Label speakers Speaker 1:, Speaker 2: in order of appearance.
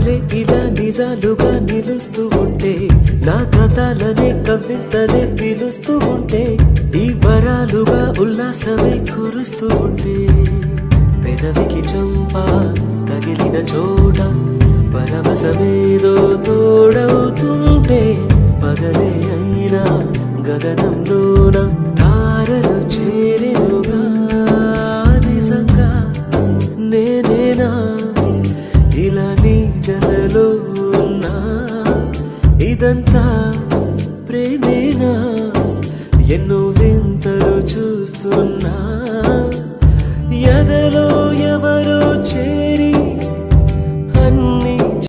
Speaker 1: కలలే ఇలా నిజాలుగా నిలుస్తూ ఉంటే నా కథలనే కవితలే పిలుస్తూ ఉంటే ఈ వరాలుగా ఉల్లాసమే కురుస్తూ ఉంటే పెదవికి చంపా తగిలిన చోట పరవశమేదో తోడవుతుంటే పగలే అయినా గగనంలోన తారలు చేరెనుగా నిజంగా నేనేనా ఇలా నీ జతలో ఉన్నా ఇదంతా ప్రేమేనా ఎన్నో